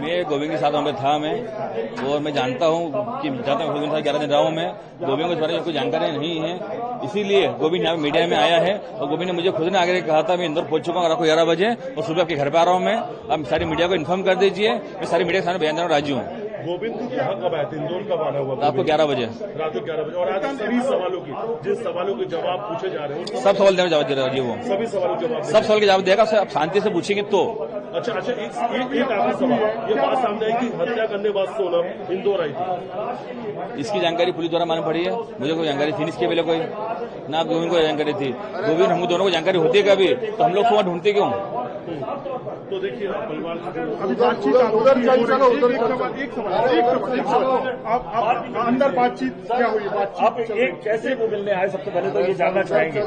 मैं गोविंद के साथ वहाँ पे था मैं, और मैं जानता हूँ कि जाता हूँ गोविंद के साथ 11 दिन रहा हूँ मैं। गोविंद को इस बारे में कोई जानकारी नहीं है, इसीलिए गोविंद यहाँ मीडिया में आया है। और गोविंद ने मुझे खुद ने आगे कहा था मैं इंदौर पहुंच चुका हूँ रात को 11 बजे और सुबह आपके घर पे आ रहा हूँ मैं। अब सारी मीडिया को इन्फॉर्म कर दीजिए, मैं सारी मीडिया के सामने बयान देना राजी हूँ। गोविंद यहाँ कब आए थे, इंदौर कब आना हुआ? रात को 11 बजे। रात को 11 बजे। और आज सभी सवालों की, जिस सवालों के जवाब पूछे जा रहे हैं सब सवाल देना जवाब दे रहा है वो। सभी सवालों के जवाब, सब सवाल के जवाब देगा। आप शांति से पूछेंगे तो। अच्छा, एक आखिरी सवाल, ये बात सामने आई कि हत्या करने बाद सोनम इंदौर आई थी, इसकी जानकारी पुलिस द्वारा मालूम पड़ी है, मुझे कोई जानकारी थी नहीं इसके पहले कोई, ना गोविंद को जानकारी थी। गोविंद हम दोनों को जानकारी होती है कभी, तो हम लोग वहाँ ढूंढते क्यों? तो देखिए परिवार अंदर बातचीत क्या हुई? आप एक कैसे वो मिलने आए, सबसे पहले तो ये जानना चाहेंगे।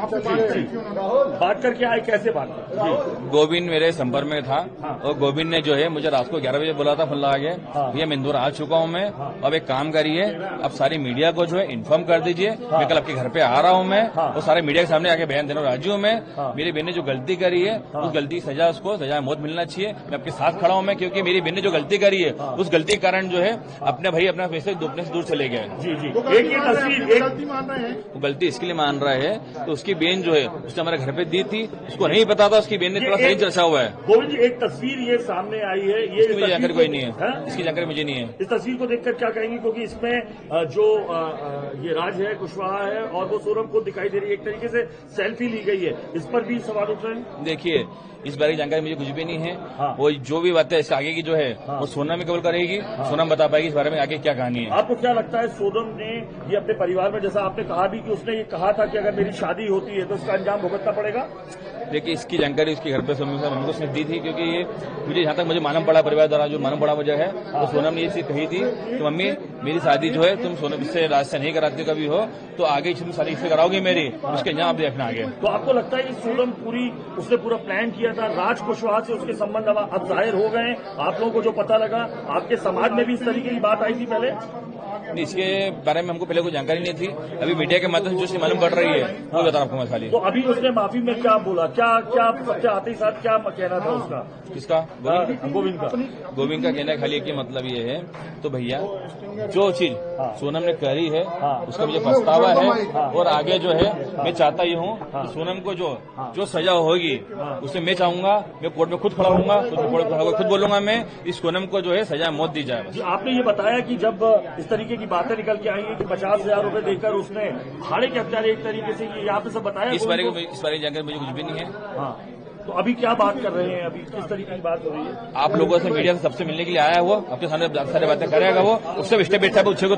बात करके आए, कैसे बात कर? गोविंद मेरे संपर्क में था और गोविंद ने जो है मुझे रात को 11 बजे बोला था फुल्ला आगे, भैया मैं इंदौर आ चुका हूँ मैं। अब एक काम करिए, अब सारी मीडिया को जो है इन्फॉर्म कर दीजिए, मैं कल आपके घर पे आ रहा हूँ मैं, और सारे मीडिया के सामने आके बयान देना राजी हूँ मैं। मेरी बहन ने जो गलती करी है उस गलती की सजा, उसको सजा मौत मिलना चाहिए। मैं आपके साथ खड़ा हूँ मैं, क्योंकि मेरी बहन ने जो गलती करी है उस गलती के कारण जो है अपने भाई अपना पैसे अपने से दूर चले गए। जी जी, एक ये तस्वीर गलती मान रहे हैं, वो गलती इसके लिए मान रहा है तो उसकी बहन जो है उसने हमारे घर पे दी थी, उसको नहीं पता था, उसकी बहन ने थोड़ा सही चर्चा हुआ है। गोविंद जी, एक तस्वीर ये सामने आई है, ये मुझे जानकारी कोई नहीं है, इसकी जानकारी मुझे नहीं है। इस तस्वीर को देखकर क्या कहेंगे, क्योंकि इसमें जो ये राज है, कुशवाहा है और वो सोनम को दिखाई दे रही है, एक तरीके से सेल्फी ली गई है, इस पर भी सवाल उठ रहे हैं। देखिए इस बारे की जानकारी मुझे कुछ भी नहीं है। वो जो भी बात है इसके आगे की जो है वो सोनम में केवल करेगी, सोनम बता पाएगी इस बारे में आगे क्या कहानी है। आपको क्या लगता है सोनम ने ये अपने परिवार में, जैसा आपने कहा भी कि उसने ये कहा था कि अगर मेरी शादी होती है तो उसका अंजाम भुगतना पड़ेगा? देखिए इसकी जानकारी उसके घर पे मम्मी को उसने दी थी, क्योंकि ये मुझे जहाँ तक मुझे मालूम पड़ा परिवार द्वारा जो मालूम पड़ा मुझे है, तो सोनम ने ये चीज कही थी कि मम्मी मेरी शादी जो है तुम सोनम से राज से नहीं कराती कभी हो तो आगे तुम शादी इससे कराओगी मेरी, उसके अंजाम आप देखना आगे। तो आपको लगता है कि सोनम उसने पूरा प्लान किया था, राज कुशवाहा से उसके संबंध अब जाहिर हो गए, आप लोगों को जो पता लगा, आपके समाज में भी इस तरीके की बात आई थी पहले? इसके बारे में हमको पहले कोई जानकारी नहीं थी, अभी मीडिया के माध्यम से जो मालूम पड़ रही है वो बता आपको मैं खाली। तो अभी उसने माफी में क्या बोला, क्या सबसे आते ही साथ क्या कहना था उसका? किसका? गोविंद का। गोविंद का कहना खाली कि मतलब ये है, तो भैया जो चीज सोनम ने करी है उसका मुझे पछतावा है, और आगे जो है मैं चाहता ही हूँ कि सोनम को जो सजा होगी उससे मैं चाहूंगा, मैं कोर्ट में खुद खड़ा होऊंगा, खुद बोलूंगा मैं, इस सोनम को जो है सजा मौत दी जाए। आपने ये बताया कि जब इस तरीके की बातें निकल के आई है कि 50,000 रुपए देकर उसने भाड़े के हत्यारे एक तरीके से ये यहाँ पे सब बताया, इस बारे की जानकारी मुझे कुछ भी नहीं है। तो अभी क्या बात कर रहे हैं, अभी किस तरीके की बात हो रही है? आप लोगों से मीडिया से सबसे मिलने के लिए आया हुआ, आपके सामने सारी बातें करेगा वो, उससे स्टेप बाय स्टेप पूछेगा।